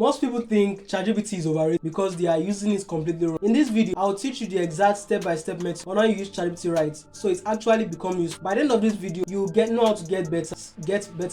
Most people think ChatGPT is overrated because they are using it completely wrong. In this video, I'll teach you the exact step-by-step method on how you use ChatGPT right, so it's actually become useful. By the end of this video, you know how to get better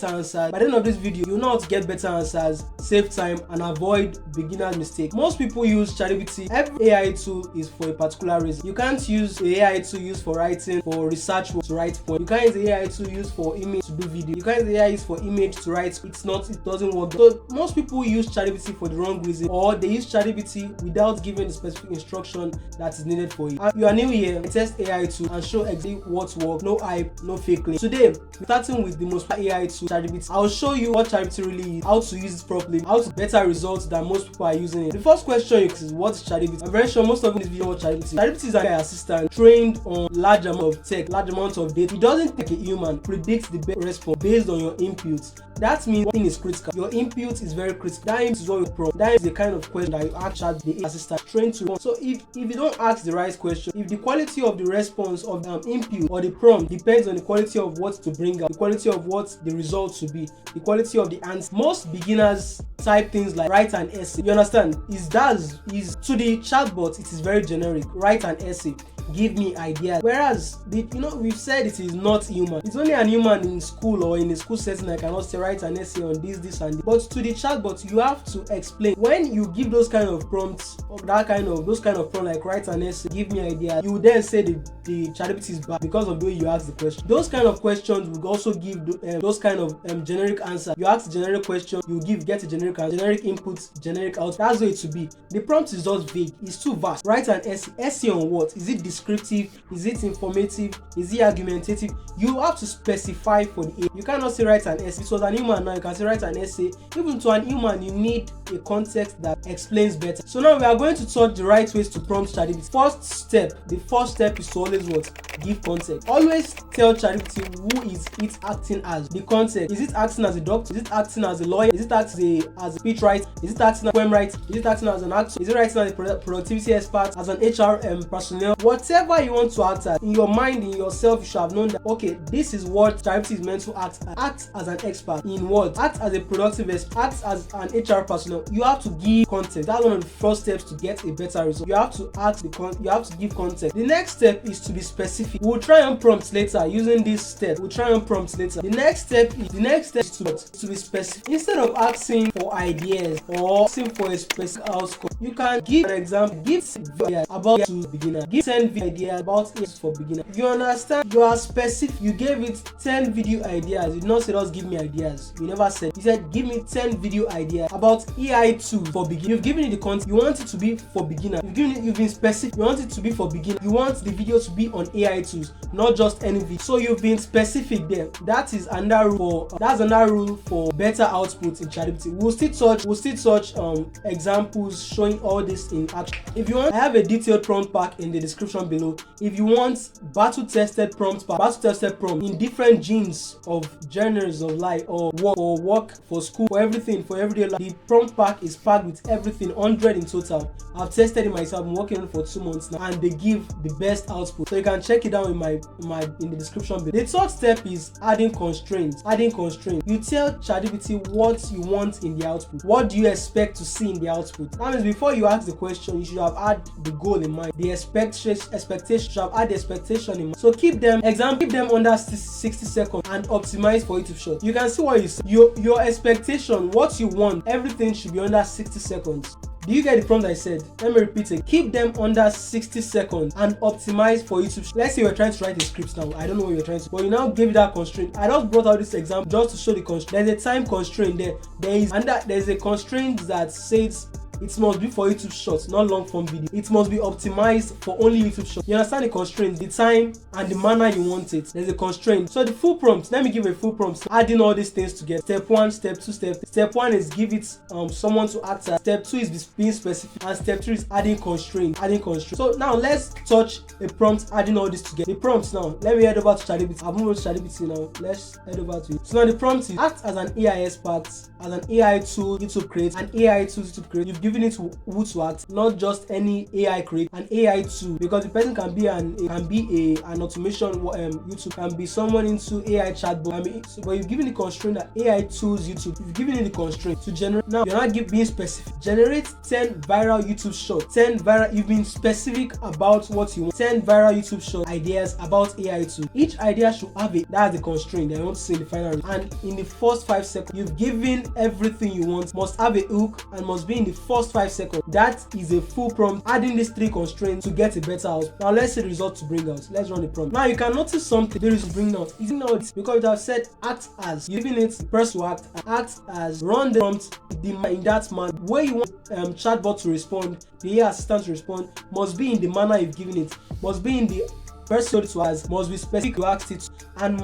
answers. By the end of this video, you know how to get better answers, save time, and avoid beginner's mistake. Most people use ChatGPT. Every AI tool is for a particular reason. You can't use the AI tool used for writing, for research to write points. You can't use the AI tool used for image to do video. You can't use the AI used for image to write. It doesn't work. So most people use ChatGPT for the wrong reason, or they use ChatGPT without giving the specific instruction that is needed for you. You are new here, test AI tool and show exactly what works. No hype, no fake claim. Today, we're starting with the most AI tool, ChatGPT. I'll show you what ChatGPT really is, how to use it properly, how to get better results than most people are using it. The first question is, what is ChatGPT? I'm very sure most of you in this video know what ChatGPT is. ChatGPT is an AI assistant trained on large amount of text, large amount of data. It doesn't take a human, predicts the best response based on your inputs. That means one thing is critical. Your input is very critical. That is what you prompt. That is the kind of question that you ask the assistant trained to run. So if you don't ask the right question, if the quality of the response of the input or the prompt depends on the quality of what to bring out, the quality of what the results to be, the quality of the answer. Most beginners type things like write an essay. You understand? To the chatbot, it is very generic. Write an essay. Give me ideas. Whereas we've said it is not human. It's only an human in school or in a school setting that cannot say write an essay on this and this. But to the chatbot, you have to explain. When you give those kind of prompts, or those kind of prompts like write an essay, give me ideas, you then say the ChatGPT is bad because of the way you ask the question. Those kind of questions will also give those kind of generic answer. You ask the generic question, you get a generic answer, generic input, generic output. That's the way it should be. The prompt is just vague. It's too vast. Write an essay. Essay on what? Is it descriptive? Is it informative? Is it argumentative? You have to specify for the A. You cannot say write an essay. So as an human now, you can say write an essay. Even to an human, you need a context that explains better. So now we are going to talk the right ways to prompt ChatGPT. The first step is to always what? Give context. Always tell ChatGPT who is it acting as. The context. Is it acting as a doctor? Is it acting as a lawyer? Is it acting as a speech writer? Is it acting as a poem writer? Is it acting as an actor? Is it writing as a productivity expert? As an HR personnel? Whatever you want to act as, in your mind, in yourself, you should have known that, okay, this is what ChatGPT is meant to act as. Act as an expert in what? Act as a productive expert. Act as an HR personnel. You have to give context. That's one of the first steps to get a better result. You have to you have to give context. The next step is to be specific. We'll try and prompt later using this step. The next step is to be specific. Instead of asking for ideas or asking for a specific outcome, you can give an example. Give ideas about to beginner. Give 10 ideas about it for beginner. You understand? You are specific. You gave it 10 video ideas. You did not say just give me ideas. You never said. You said give me 10 video ideas about AI tools for beginner. You've given it the content. You want it to be for beginner. You've been specific. You want it to be for beginner. You want the video to be on AI tools, not just any video. So you've been specific there. That's another rule for better output in ChatGPT. We'll still touch examples showing all this in action. If you want, I have a detailed prompt pack in the description below. If you want battle tested prompt in different genres of life or work, for school, for everything, for everyday life, the prompt pack is packed with everything, 100 in total. I've tested it myself. I'm working on it for 2 months now, and they give the best output. So you can check it out in the description below. The third step is adding constraints. You tell ChatGPT what you want in the output. What do you expect to see in the output? That means before you ask the question, you should have had the goal in mind. The expectation should have had the expectation in mind. So keep them under 60 seconds and optimize for YouTube short. You can see what you say. Your expectation, what you want, everything should be under 60 seconds. Do you get the prompt I said? Let me repeat it. Keep them under 60 seconds and optimize for YouTube. Let's say you're trying to write a script now. I don't know what you're trying to, but you now give that constraint. I just brought out this example just to show the constraint. There's a time constraint there. There's a constraint that says it must be for YouTube shorts, not long form video. It must be optimized for only YouTube shorts. You understand the constraint, the time and the manner you want it. There's a constraint. So the full prompt, let me give a full prompt. Adding all these things together. Step 1, step 2, step 1 is give it someone to act as. Step 2 is being specific, and step 3 is adding constraint. So now let's touch a prompt adding all this together. The prompts now, let me head over to ChatGPT. I've moved to ChatGPT now. Let's head over to it. So now the prompt is act as an AI expert, as an AI tool YouTube create, an AI tool YouTube create. You've giving it who to act, not just any AI create an AI tool, because the person can be an automation YouTube, can be someone into AI chatbot. But you've given the constraint that AI tools YouTube. You've given it the constraint to generate. Now you're not being specific. Generate 10 viral YouTube shorts. 10 viral. You've been specific about what you want. 10 viral YouTube short ideas about AI tool. Each idea should have it. That's the constraint that I want to say in the final. And in the first 5 seconds, you've given everything you want. Must have a hook and must be in the first 5 seconds. That is a full prompt. Adding these 3 constraints to get a better output. Now let's see the result to bring out. Let's run the prompt. Now you can notice something there is to bring out. Is it not because it has said act as. You're giving it the person to act as. Run the prompt in that manner. Where you want chatbot to respond, the AI assistant to respond, must be in the manner you've given it. Must be in the person to as, must be specific you asked it, and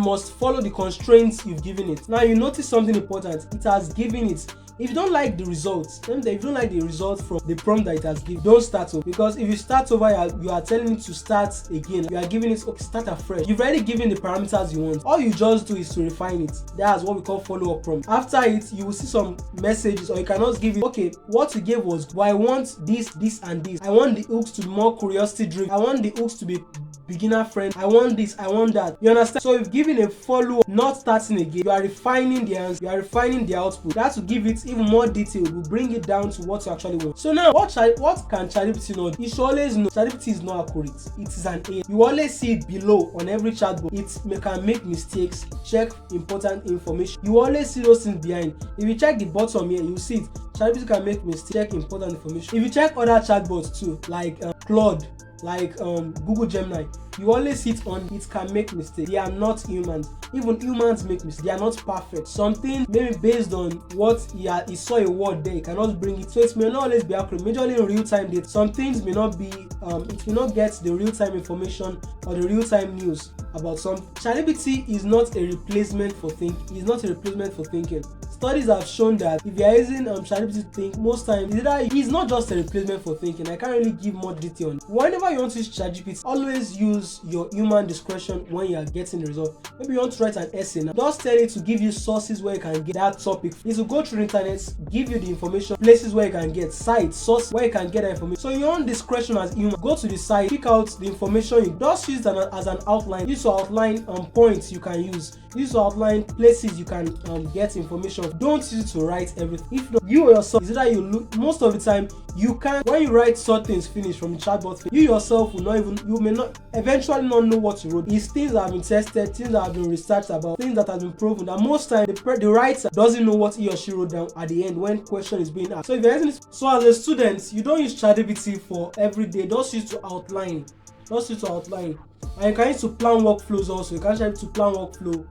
must follow the constraints you've given it. Now you notice something important. It has given it. If you don't like the results, if you don't like the results from the prompt that it has given, don't start over. Because if you start over, you are telling it to start again. You are giving it, okay, start afresh. You've already given the parameters you want. All you just do is to refine it. That's what we call follow-up prompt. After it, you will see some messages, or you cannot give it, okay, what you gave was, well, I want this, and this. I want the hooks to be more curiosity driven. I want the hooks to be beginner friend. I want this, I want that. You understand? So if giving a follow-up, not starting again, you are refining the answer, you are refining the output. That will give it even more detail, will bring it down to what you actually want. So now what can ChatGPT know? You should always know ChatGPT is not accurate. It is an AI. You always see it below on every chatbot. It can make mistakes, check important information. You always see those things behind. If you check the bottom here, you see it. ChatGPT can make mistakes, check important information. If you check other chatbots too, like Claude, like Google Gemini, you always hit on it can make mistakes. They are not humans. Even humans make mistakes. They are not perfect. Something maybe based on what he saw a word there, he cannot bring it. So it may not always be accurate. Majorly in real-time data, some things may not be it may not get the real-time information or the real-time news about some. ChatGPT is not a replacement for thinking. It's not a replacement for thinking. Studies have shown that if you are using ChatGPT to think, most times it's not just a replacement for thinking. I can't really give more detail on it. Whenever you want to use ChatGPT, always use your human discretion when you are getting the result. Maybe you want to write an essay now, just tell it to give you sources where you can get that topic. It will go through the internet, give you the information, places where you can get, sites, sources where you can get that information. So your own discretion as human, go to the site, pick out the information. You just use it as an outline. Use to outline points you can use. Use to outline places you can get information. Don't use it to write everything. If not, you yourself, is it that you look most of the time you can, when you write certain things finished from the chatbot, you yourself will not even, you may not eventually not know what you wrote. It's things that have been tested, things that have been researched about, things that have been proven. And most time the writer doesn't know what he or she wrote down at the end when question is being asked. So if you're using this, so as a student, you don't use ChatGPT for every day. Just use to outline. Just use to outline. And you can use to plan workflows also. You can use to plan workflow.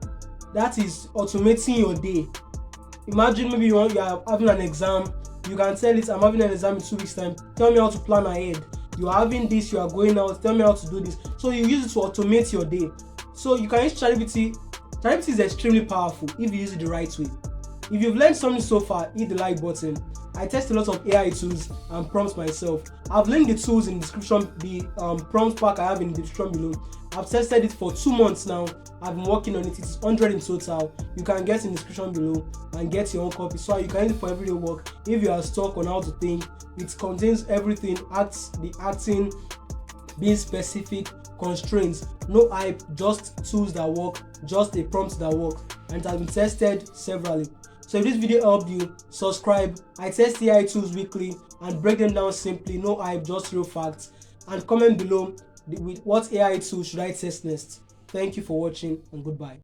That is automating your day. Imagine maybe you are having an exam. You can tell it, I'm having an exam in 2 weeks time. Tell me how to plan ahead. You are having this, you are going out, tell me how to do this. So you use it to automate your day. So you can use ChatGPT. ChatGPT is extremely powerful if you use it the right way. If you've learned something so far, hit the like button. I test a lot of AI tools and prompts myself. I've linked the tools in the description, the prompt pack I have in the description below. I've tested it for 2 months now. I've been working on it. It's 100 in total. You can get in the description below and get your own copy. So you can use it for everyday work. If you are stuck on how to think, it contains everything. The acting, being specific, constraints, no hype, just tools that work, just a prompt that work, and it has been tested severally. So if this video helped you, subscribe. I test AI tools weekly and break them down simply, no hype, just real facts. And comment below with what AI tool should I test next. Thank you for watching and goodbye.